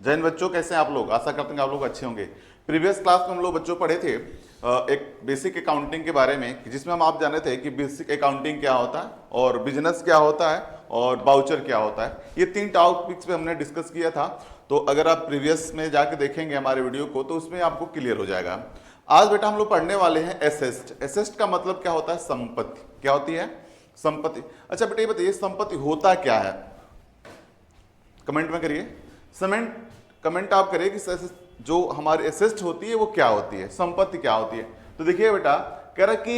जय हिंद बच्चों, कैसे हैं आप लोग। आशा करते हैं कि आप लोग अच्छे होंगे। प्रीवियस क्लास में हम लोग बच्चों पढ़े थे एक बेसिक अकाउंटिंग के बारे में, जिसमें हम आप जाने थे कि बेसिक अकाउंटिंग क्या होता है और बिजनेस क्या होता है और बाउचर क्या होता है। ये 3 टॉपिक्स पे हमने डिस्कस किया था। तो अगर आप प्रीवियस में जाके देखेंगे हमारे वीडियो को तो उसमें आपको क्लियर हो जाएगा। आज बेटा हम लोग पढ़ने वाले हैं एसेस्ट। एसेस्ट का मतलब क्या होता है? संपत्ति। क्या होती है? संपत्ति। अच्छा बेटा ये बताइए, संपत्ति होता क्या है? कमेंट में करिए। कमेंट आप करिए कि जो हमारी एसेस्ट होती है वो क्या होती है, संपत्ति क्या होती है। तो देखिए बेटा, कह रहा कि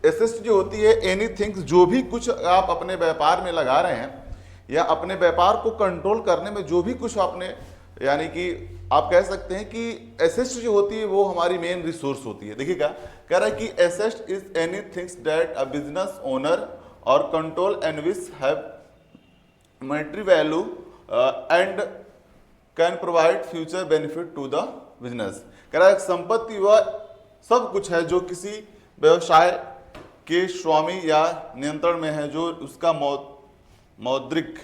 एसेस्ट जो होती है एनीथिंग, जो भी कुछ आप अपने व्यापार में लगा रहे हैं या अपने व्यापार को कंट्रोल करने में जो भी कुछ आपने, यानी कि आप कह सकते हैं कि एसेस्ट जो होती है वो हमारी मेन रिसोर्स होती है। देखिएगा, कह रहा है कि asset is anythings that a business owner or control and which have monetary value and can provide future benefit to the business. कह रहा है संपत्ति वह सब कुछ है जो किसी व्यवसाय के स्वामी या नियंत्रण में है, जो उसका मौद्रिक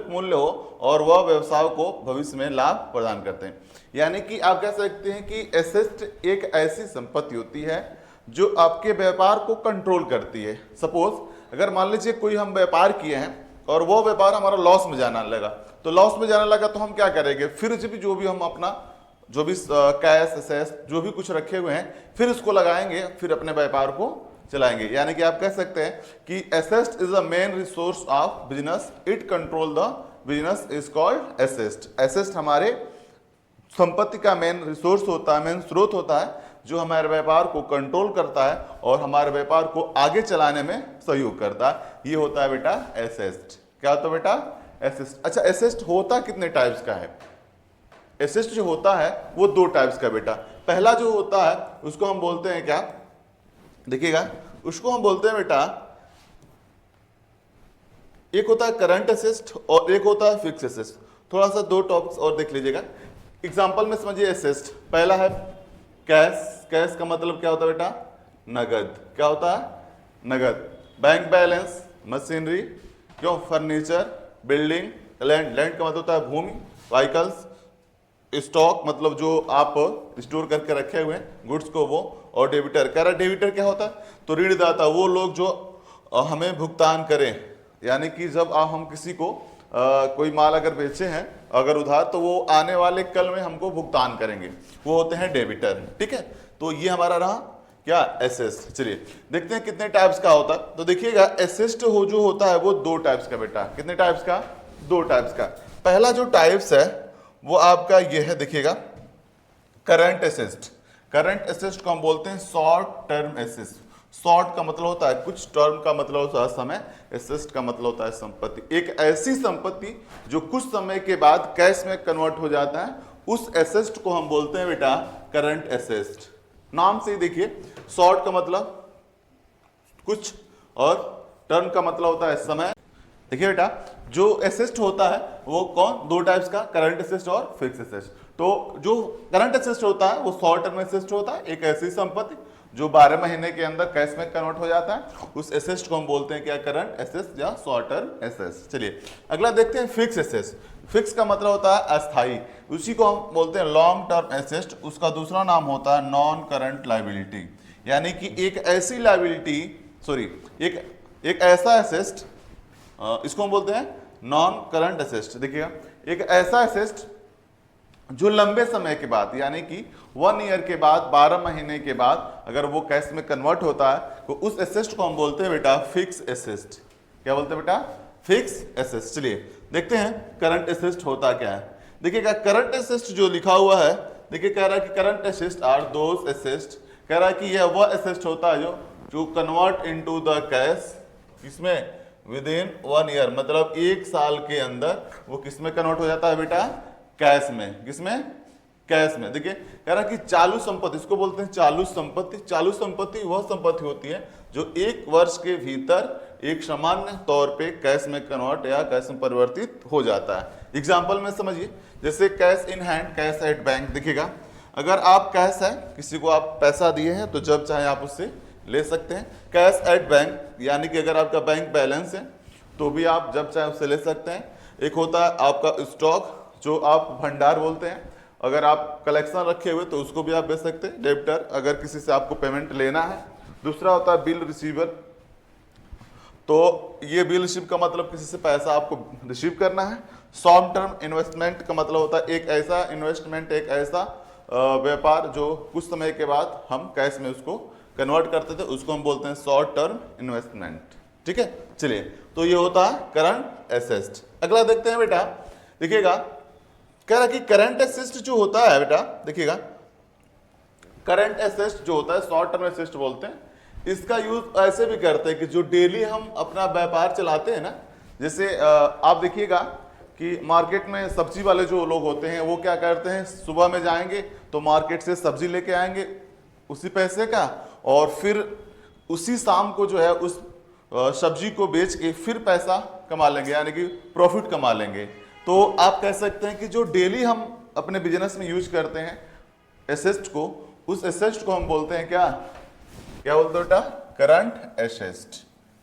मूल्य हो और वह व्यवसाय को भविष्य में लाभ प्रदान करते हैं। यानी कि आप कह सकते हैं कि एसेट एक ऐसी संपत्ति होती है जो आपके व्यापार को कंट्रोल करती है। सपोज अगर मान लीजिए कोई हम व्यापार किए हैं और वो व्यापार हमारा लॉस में जाना लगा, तो लॉस में जाने लगा तो हम क्या करेंगे? फिर जो भी हम अपना जो भी कैश एसेट जो भी कुछ रखे हुए हैं फिर उसको लगाएंगे, फिर अपने व्यापार को चलाएंगे। यानी कि आप कह सकते हैं कि asset is the main resource of business, it control the business is called asset. Asset हमारे संपत्ति का मेन रिसोर्स होता है, मेन स्रोत होता है, जो हमारे व्यापार को कंट्रोल करता है और हमारे व्यापार को आगे चलाने में सहयोग करता है। ये होता है बेटा एसेट। क्या होता है बेटा? एसेट। अच्छा, एसेट होता कितने टाइप्स का है? एसेट जो होता है वो 2 टाइप्स का बेटा। पहला जो होता है उसको हम बोलते हैं क्या? देखिएगा, उसको हम बोलते हैं बेटा, एक होता है करंट एसेट और एक होता है फिक्स एसेट। थोड़ा सा 2 टॉपिक्स और देख लीजिएगा। एग्जांपल में समझिए एसेट। पहला है कैश। कैश का मतलब क्या होता है बेटा? नगद। क्या होता है? नगद। बैंक बैलेंस, मशीनरी, क्यों, फर्नीचर, बिल्डिंग, लैंड। लैंड का मतलब होता है भूमि, व्हीकल्स, स्टॉक मतलब जो आप स्टोर करके रखे हुए हैं गुड्स को, वो। और डेबिटर। कह रहा डेबिटर क्या होता है? तो ऋणदाता, वो लोग जो हमें भुगतान करें। यानी कि जब हम किसी को कोई माल अगर बेचे हैं अगर उधार, तो वो आने वाले कल में हमको भुगतान करेंगे, वो होते हैं डेबिटर। ठीक है, तो ये हमारा रहा क्या? एसेट। चलिए देखते हैं कितने टाइप्स का होता है। तो देखिएगा, एसेट जो होता है वो 2 टाइप्स का बेटा। कितने टाइप्स का? 2 टाइप्स का। पहला जो टाइप्स है वो आपका ये है, देखिएगा, करंट एसेट। करंट एसेट को हम बोलते हैं शॉर्ट टर्म एसेट। शॉर्ट का मतलब होता है कुछ, टर्म का मतलब होता है समय, एसेट का मतलब होता है संपत्ति। एक ऐसी संपत्ति जो कुछ समय के बाद कैश में कन्वर्ट हो जाता है, उस एसेट को हम बोलते हैं बेटा करंट एसेट। नाम से ही देखिए, शॉर्ट का मतलब कुछ और टर्म का मतलब होता है समय। देखिए बेटा, जो एसेट होता है वो कौन? 2 टाइप्स का, करंट एसेट और फिक्स एसेट। तो जो करंट एसेट होता है वो शॉर्ट टर्म एसेट होता है, एक ऐसी संपत्ति जो 12 महीने के अंदर कैश में कन्वर्ट हो जाता है, उस एसेट को हम बोलते हैं क्या? करंट एसेट या शॉर्ट टर्म एसेट। चलिए अगला देखते हैं फिक्स एसेट। फिक्स का मतलब होता है अस्थाई, उसी को हम बोलते हैं लॉन्ग टर्म एसेट। उसका दूसरा नाम होता है नॉन करंट लायबिलिटी। यानी कि एक ऐसी लायबिलिटी, एक ऐसा एसेट, इसको हम बोलते हैं नॉन करंट एसेट। देखिएगा, एक ऐसा एसेट जो लंबे समय के बाद, यानी कि 1 ईयर के बाद, 12 महीने के बाद अगर वो कैश में कन्वर्ट होता है, तो उस एसेट को हम बोलते हैं बेटा फिक्स एसेट। क्या बोलते हैं बेटा? Fix asset. चलिए देखते हैं करंट एसेट होता क्या है। देखिएगा, करंट एसेट जो लिखा हुआ है, देखिए कह रहा है कि current asset are those asset. कह रहा है कि यह वह एसेट होता है जो कन्वर्ट इनटू द कैश, किसमें? विद इन 1 ईयर, मतलब 1 साल के अंदर वो किसमें कन्वर्ट हो जाता है बेटा? कैश में। किसमें? कैश में। देखिए कह रहा है कि चालू संपत्ति, इसको बोलते हैं चालू संपत्ति। चालू संपत्ति वह संपत्ति होती है जो 1 वर्ष के भीतर एक सामान्य तौर पे कैश में कन्वर्ट या कैश में परिवर्तित हो जाता है। एग्जांपल में समझिए, जैसे cash in hand, cash at bank. देखिएगा, अगर आप कैश है, किसी को आप पैसा दिए हैं तो जब चाहे आप उससे ले सकते हैं। कैश एट बैंक यानी कि अगर आपका बैंक बैलेंस है तो भी आप जब चाहे उससे ले सकते हैं। एक होता है आपका स्टॉक, जो आप भंडार बोलते हैं, अगर आप कलेक्शन रखे हुए तो उसको भी आप बेच सकते हैं, डेबिटर अगर किसी से आपको पेमेंट लेना है। दूसरा होता है बिल रिसीवर, तो ये बिल रिसीव का मतलब किसी से पैसा आपको रिसीव करना है। शॉर्ट टर्म इन्वेस्टमेंट का मतलब होता है एक ऐसा इन्वेस्टमेंट, एक ऐसा व्यापार जो कुछ समय के बाद हम कैश में उसको कन्वर्ट करते थे, उसको हम बोलते हैं शॉर्ट टर्म इन्वेस्टमेंट। ठीक है, चलिए, तो ये होता है करंट एसेट। अगला देखते हैं बेटा, देखिएगा कह रहा कि करंट एसेट जो होता है बेटा, देखिएगा करंट एसेट जो होता है शॉर्ट टर्म एसेट बोलते हैं। इसका यूज ऐसे भी करते हैं कि जो डेली हम अपना व्यापार चलाते हैं ना, जैसे आप देखिएगा कि मार्केट में सब्जी वाले जो लोग होते हैं वो क्या करते हैं, सुबह में जाएंगे तो मार्केट से सब्जी लेके आएंगे उसी पैसे का, और फिर उसी शाम को जो है उस सब्जी को बेच के फिर पैसा कमा लेंगे, यानी कि प्रॉफिट कमा लेंगे। तो आप कह सकते हैं कि जो डेली हम अपने बिजनेस में यूज करते हैं एसेट को, उस एसेट को हम बोलते हैं क्या बोलते हैं बेटा, करंट एसेट।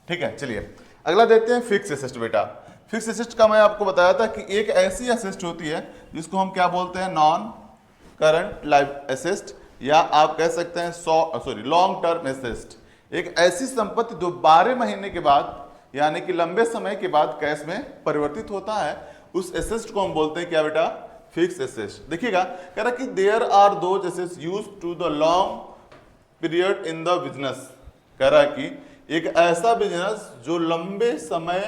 ठीक है, चलिए अगला देखते हैं फिक्स एसेट। बेटा फिक्स एसेट का मैं आपको बताया था कि एक ऐसी एसेट होती है जिसको हम क्या बोलते हैं, नॉन करंट लाइफ एसेट, या आप कह सकते हैं लॉन्ग टर्म एसेट। एक ऐसी संपत्ति जो 12 महीने के बाद यानी कि लंबे समय के बाद कैश में परिवर्तित होता है, उस एसेट को हम बोलते हैं क्या बेटा, फिक्स एसेट। देखिएगा कह रहा कि there are those assets used to the long period in the business. कह रहा कि एक ऐसा बिजनेस जो लंबे समय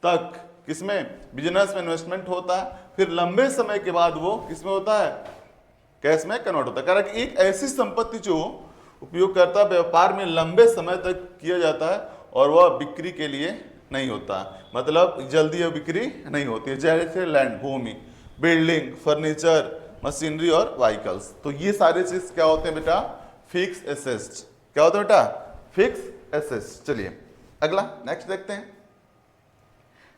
तक किसमें, बिजनेस में इन्वेस्टमेंट होता है, फिर लंबे समय के बाद वो किसमें होता है, कैश में कन्वर्ट होता है। कह रहा कि एक ऐसी संपत्ति जो उपयोगकर्ता व्यापार में लंबे समय तक किया जाता है और वह बिक्री के लिए नहीं होता, मतलब जल्दी यह बिक्री नहीं होती है, जैसे लैंड, भूमि, बिल्डिंग, फर्नीचर, मशीनरी और व्हीकल्स। तो ये सारे चीज क्या होते हैं बेटा, फिक्स एसेट्स। क्या होता है बेटा, फिक्स एसेट्स। चलिए अगला नेक्स्ट देखते हैं।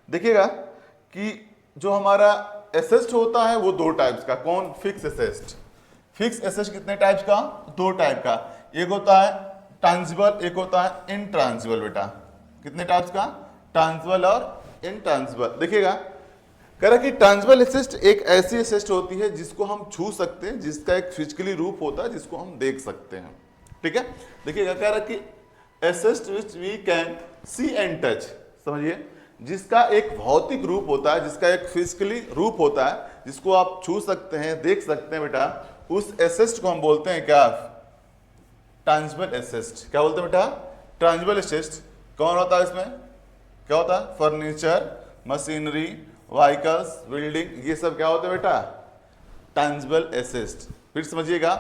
देखिएगा कि जो हमारा एसेट होता है वो दो टाइप्स का, कौन, फिक्स एसेट। फिक्स एसेट कितने टाइप्स का, दो टाइप का, एक होता है ट्रांजिबल, एक होता है इनट्रांजिबल। बेटा कितने टाइप्स का, ट्रांजिबल और इनट्रांजिबल। देखिएगा कह रहा कि ट्रांजिबल एसेट एक ऐसी एसेट होती है जिसको हम छू सकते हैं, जिसका एक फिजिकली रूप होता है, जिसको हम देख सकते हैं। ठीक है, देखिएगा कह रहा कि asset which we can see and touch, समझिए, जिसका एक भौतिक रूप होता है, जिसका एक फिजिकली रूप होता है, जिसको आप छू सकते हैं, देख सकते हैं बेटा, उस एसेट को हम बोलते हैं क्या, ट्रांजिबल एसेट। क्या बोलते हैं बेटा, ट्रांजिबल एसेट। कौन होता है इसमें, क्या होता है, फर्नीचर, मशीनरी, व्हीकल्स, बिल्डिंग, ये सब क्या होते हैं बेटा, ट्रांजिबल एसेट। फिर समझिएगा,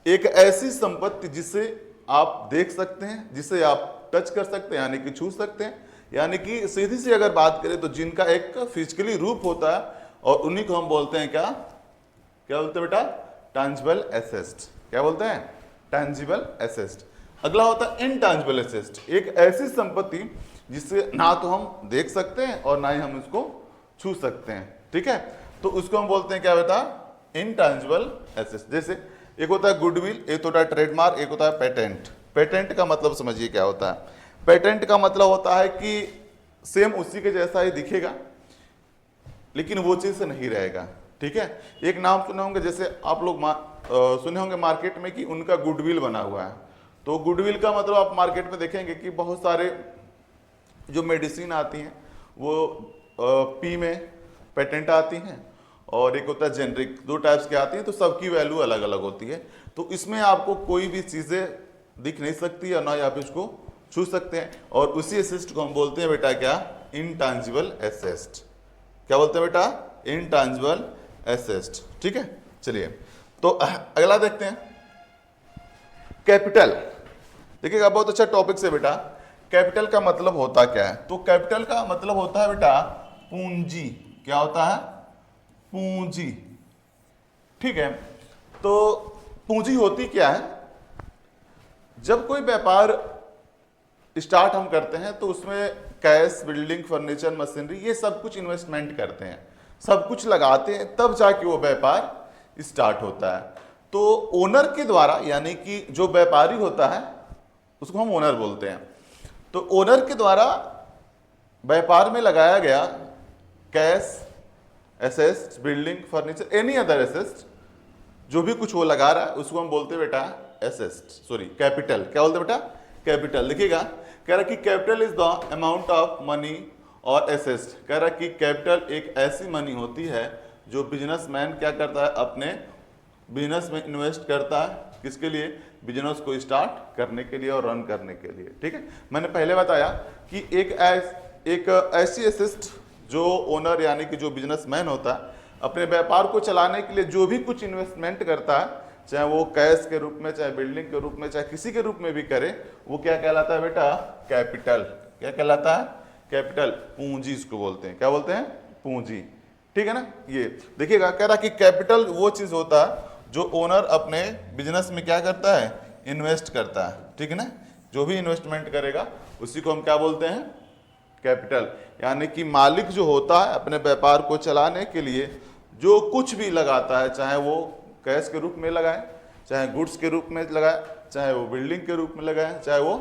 एक ऐसी संपत्ति जिसे आप देख सकते हैं, जिसे आप टच कर सकते हैं यानी कि छू सकते हैं, यानी कि सीधी सी अगर बात करें तो जिनका एक फिजिकली रूप होता है, और उन्हीं को हम बोलते हैं क्या बोलते हैं बेटा, ट्रांजिबल एसेट। क्या बोलते हैं, ट्रांजिबल एसेट। अगला होता है इनट्रांजिबल एसेट, एक ऐसी संपत्ति जिसे ना तो हम देख सकते हैं और ना ही हम इसको छू सकते हैं। ठीक है, तो उसको हम बोलते हैं क्या बेटा, इनट्रांजिबल एसेट। जैसे एक होता है गुडविल, एक होता है ट्रेडमार्क, एक होता है पेटेंट। पेटेंट का मतलब समझिए क्या होता है, पेटेंट का मतलब होता है कि सेम उसी के जैसा ही दिखेगा लेकिन वो चीज से नहीं रहेगा। ठीक है, एक नाम सुने होंगे, जैसे आप लोग सुने होंगे मार्केट में कि उनका गुडविल बना हुआ है। तो गुडविल का मतलब आप मार्केट में देखेंगे कि बहुत सारे जो मेडिसिन आती हैं वो पी में पेटेंट आती हैं, और एक होता है जेनरिक, दो टाइप्स की आती हैं, तो सबकी वैल्यू अलग अलग होती है। तो इसमें आपको कोई भी चीजें दिख नहीं सकती और ना ही आप इसको छू सकते हैं, और उसी एसेट को हम बोलते हैं बेटा क्या, इनट्रांजिबल एसेट। क्या बोलते हैं बेटा, इनट्रांजिबल एसेट। ठीक है, चलिए तो अगला देखते हैं, कैपिटल। देखिएगा बहुत अच्छा टॉपिक से बेटा, कैपिटल का मतलब होता क्या है, तो कैपिटल का मतलब होता है बेटा पूंजी। क्या होता है, पूंजी। ठीक है, तो पूंजी होती क्या है, जब कोई व्यापार स्टार्ट हम करते हैं तो उसमें कैश, बिल्डिंग, फर्नीचर, मशीनरी, ये सब कुछ इन्वेस्टमेंट करते हैं, सब कुछ लगाते हैं, तब जाके वो व्यापार स्टार्ट होता है। तो ओनर के द्वारा, यानी कि जो व्यापारी होता है उसको हम ओनर बोलते हैं, तो ओनर के द्वारा व्यापार में लगाया गया cash, assets, building, furniture, any other assets, जो भी कुछ वो लगा रहा है उसको हम बोलते हैं बेटा एसेट, सॉरी कैपिटल। क्या बोलते हैं बेटा? कैपिटल। देखिएगा कह रहा कि capital is the amount of money और एसेट्स। कह रहा कि कैपिटल एक ऐसी मनी होती है जो बिजनेसमैन क्या करता है, अपने बिजनेस में इन्वेस्ट करता है। किसके लिए? बिजनेस को स्टार्ट करने के लिए और रन करने के लिए। ठीक है, मैंने पहले बताया कि एक ऐसी एसेट जो ओनर यानी कि जो बिजनेसमैन होता है अपने व्यापार को चलाने के लिए जो भी कुछ इन्वेस्टमेंट करता है, चाहे वो कैश के रूप में, चाहे बिल्डिंग के रूप में, चाहे किसी के रूप में भी करे, वो क्या कहलाता है बेटा? कैपिटल। क्या कहलाता है? कैपिटल। पूंजी इसको बोलते हैं। क्या बोलते हैं? पूंजी। ठीक है ना। ये देखिएगा कह रहा कि कैपिटल वो चीज होता है जो ओनर अपने बिजनेस में क्या करता है? इन्वेस्ट करता है। ठीक है ना। जो भी इन्वेस्टमेंट करेगा उसी को हम क्या बोलते हैं? कैपिटल। यानी कि मालिक जो होता है अपने व्यापार को चलाने के लिए जो कुछ भी लगाता है, चाहे वो कैश के रूप में लगाए, चाहे गुड्स के रूप में लगाए, चाहे वो बिल्डिंग के रूप में लगाए, चाहे वो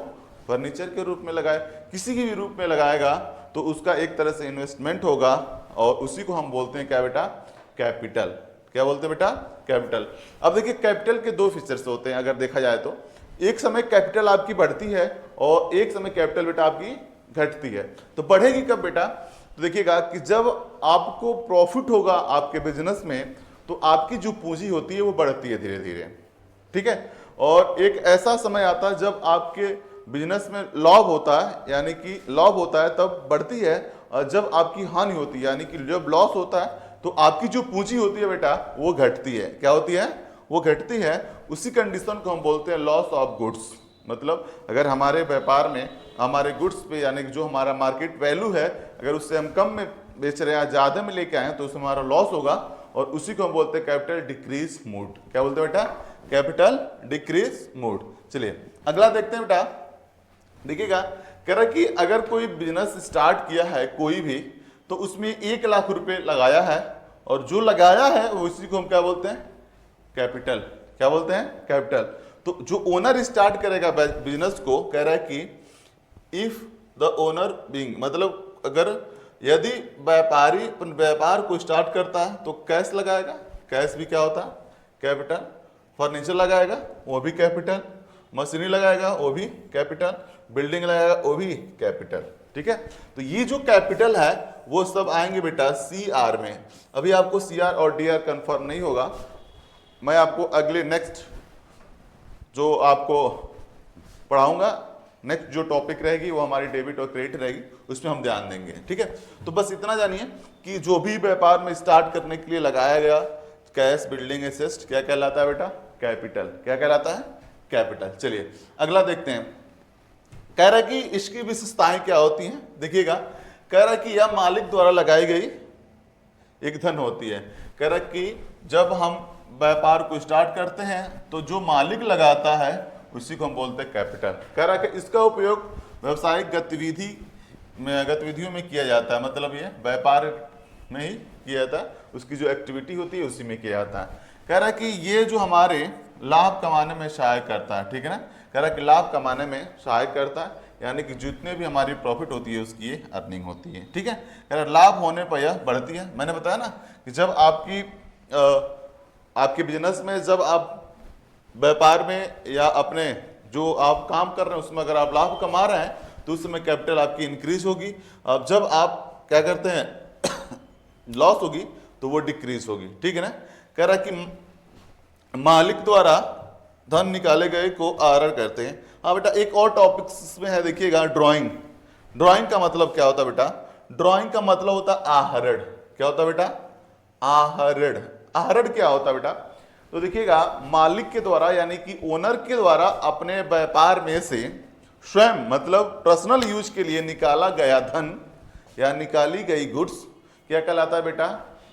फर्नीचर के रूप में लगाए, किसी के भी रूप में लगाएगा तो उसका एक तरह से इन्वेस्टमेंट होगा और उसी को हम बोलते हैं क्या बेटा? कैपिटल। क्या बोलते हैं बेटा? कैपिटल। अब देखिए कैपिटल के दो फीचर्स होते हैं अगर देखा जाए तो, एक समय कैपिटल आपकी बढ़ती है और एक समय कैपिटल बेटा आपकी घटती है। तो बढ़ेगी कब बेटा? तो देखिएगा कि जब आपको प्रॉफिट होगा आपके बिजनेस में तो आपकी जो पूंजी होती है वो बढ़ती है धीरे धीरे। ठीक है। और एक ऐसा समय आता है जब आपके बिजनेस में लॉस होता है, यानी कि लॉस होता है तब बढ़ती है, और जब आपकी हानि होती है यानी कि जब लॉस होता है तो आपकी जो पूंजी होती है बेटा वो घटती है। क्या होती है? वो घटती है। उसी कंडीशन को हम बोलते हैं लॉस ऑफ गुड्स। मतलब अगर हमारे व्यापार में हमारे गुड्स पे यानी कि जो हमारा मार्केट वैल्यू है अगर उससे हम कम में बेच रहे हैं, ज़्यादा में लेके आए हैं तो उसमें हमारा लॉस होगा और उसी को हम बोलते हैं कैपिटल डिक्रीज मूड। क्या बोलते हैं बेटा? Capital decrease mood. चलिए अगला देखते हैं बेटा। देखिएगा कह रहा कि अगर कोई बिजनेस स्टार्ट किया है कोई भी तो उसमें 1 लाख रुपए लगाया है और जो लगाया है वो उसी को हम क्या बोलते हैं? कैपिटल। क्या बोलते हैं? कैपिटल। तो जो ओनर स्टार्ट करेगा बिजनेस को, कह रहा है कि इफ द ओनर बीइंग, मतलब अगर यदि व्यापारी अपन व्यापार को स्टार्ट करता है तो कैश लगाएगा। कैश भी क्या होता है? कैपिटल। फर्नीचर लगाएगा वो भी कैपिटल। मशीनरी लगाएगा वो भी कैपिटल। बिल्डिंग लगाएगा वो भी कैपिटल। ठीक है। तो ये जो कैपिटल है वो सब आएंगे बेटा CR में। अभी आपको CR और DR कंफर्म नहीं होगा, मैं आपको अगले नेक्स्ट जो आपको पढ़ाऊंगा, नेक्स्ट जो टॉपिक रहेगी वो हमारी डेबिट और क्रेडिट रहेगी, उसमें हम ध्यान देंगे। ठीक है। तो बस इतना जानिए कि जो भी व्यापार में स्टार्ट करने के लिए लगाया गया कैश, बिल्डिंग, एसेट क्या कहलाता है बेटा? कैपिटल। क्या कहलाता है? कैपिटल। चलिए अगला देखते हैं। कह रहा है कि इसकी विशेषताएं क्या होती हैं। देखिएगा कह रहा है कि यह मालिक द्वारा लगाई गई एक धन होती है। कह रहा है कि जब हम व्यापार को स्टार्ट करते हैं तो जो मालिक लगाता है उसी को हम बोलते हैं कैपिटल। कह रहा है कि इसका उपयोग व्यावसायिक गतिविधियों में किया जाता है। मतलब ये व्यापार में ही किया जाता है, उसकी जो एक्टिविटी होती है उसी में किया जाता है। कह रहा है कि ये जो हमारे लाभ कमाने में सहायक करता है। ठीक है ना। कह रहा है कि लाभ कमाने में सहायक करता है यानी कि जितने भी हमारी प्रॉफिट होती है उसकी ये अर्निंग होती है। ठीक है। कह रहा लाभ होने पर यह बढ़ती है। मैंने बताया ना कि जब आपके बिजनेस में जब आप व्यापार में या अपने जो आप काम कर रहे हैं उसमें अगर आप लाभ कमा रहे हैं तो उस समय कैपिटल आपकी इंक्रीज होगी। अब जब आप क्या करते हैं लॉस होगी तो वो डिक्रीज होगी। ठीक है ना। कह रहा कि मालिक द्वारा धन निकाले गए को आहरण करते हैं। हाँ बेटा एक और टॉपिक इसमें है, देखिएगा ड्राइंग। ड्राइंग का मतलब क्या होता है बेटा? ड्राइंग का मतलब होता है आहरण। क्या होता है बेटा? आहरण। आहरण क्या होता है बेटा? तो देखिएगा मालिक के द्वारा यानी कि ओनर के द्वारा अपने व्यापार में से स्वयं मतलब पर्सनल यूज के लिए निकाला गया धन या निकाली गई गुड्स क्या कहलाता है बेटा?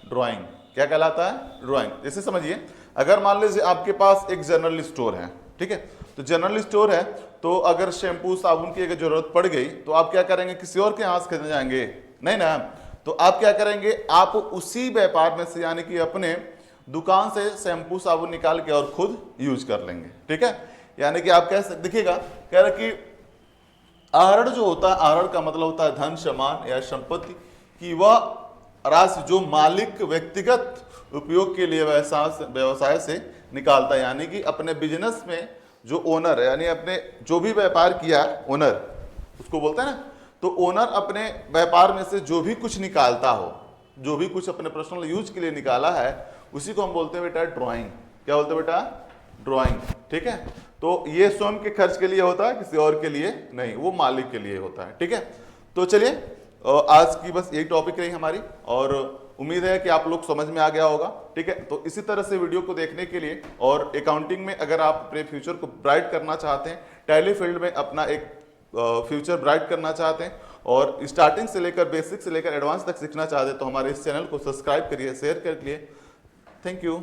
ड्राइंग। क्या कहलाता है? ड्राइंग। जैसे समझिए अगर मान लीजिए आपके पास एक जनरल स्टोर है। ठीक है। तो जनरल स्टोर है तो अगर शैम्पू साबुन की अगर जरूरत पड़ गई तो आप क्या करेंगे? किसी और के यहाँ से खरीदने जाएंगे? नहीं ना। तो आप क्या करेंगे? आप उसी व्यापार में से यानी कि अपने दुकान से शैम्पू साबुन निकाल के और खुद यूज कर लेंगे। ठीक है। यानी कि आप कह सकते, देखिएगा कह रहे कि आहरण जो होता है, आहरण का मतलब होता है धन, सामान या संपत्ति की वह राशि जो मालिक व्यक्तिगत उपयोग के लिए व्यवसाय से निकालता है, यानी कि अपने बिजनेस में जो ओनर है, यानी अपने जो भी व्यापार किया ओनर उसको बोलते हैं ना, तो ओनर अपने व्यापार में से जो भी कुछ निकालता हो, जो भी कुछ अपने पर्सनल यूज के लिए निकाला है, उसी को हम बोलते हैं बेटा ड्राइंग। क्या बोलते हैं बेटा? ड्राइंग। ठीक है, तो ये स्वयं के खर्च के लिए होता है, किसी और के लिए नहीं, वो मालिक के लिए होता है। ठीक है, तो चलिए आज की बस यही टॉपिक रही हमारी, और उम्मीद है कि आप लोग समझ में आ गया होगा। ठीक है, तो इसी तरह से वीडियो को देखने के लिए, और अकाउंटिंग में अगर आप अपने फ्यूचर को ब्राइट करना चाहते हैं, टैली फील्ड में अपना एक फ्यूचर ब्राइट करना चाहते हैं, और स्टार्टिंग से लेकर बेसिक से लेकर एडवांस तक सीखना चाहते हैं, तो हमारे इस चैनल को सब्सक्राइब करिए, शेयर करिए। Thank you.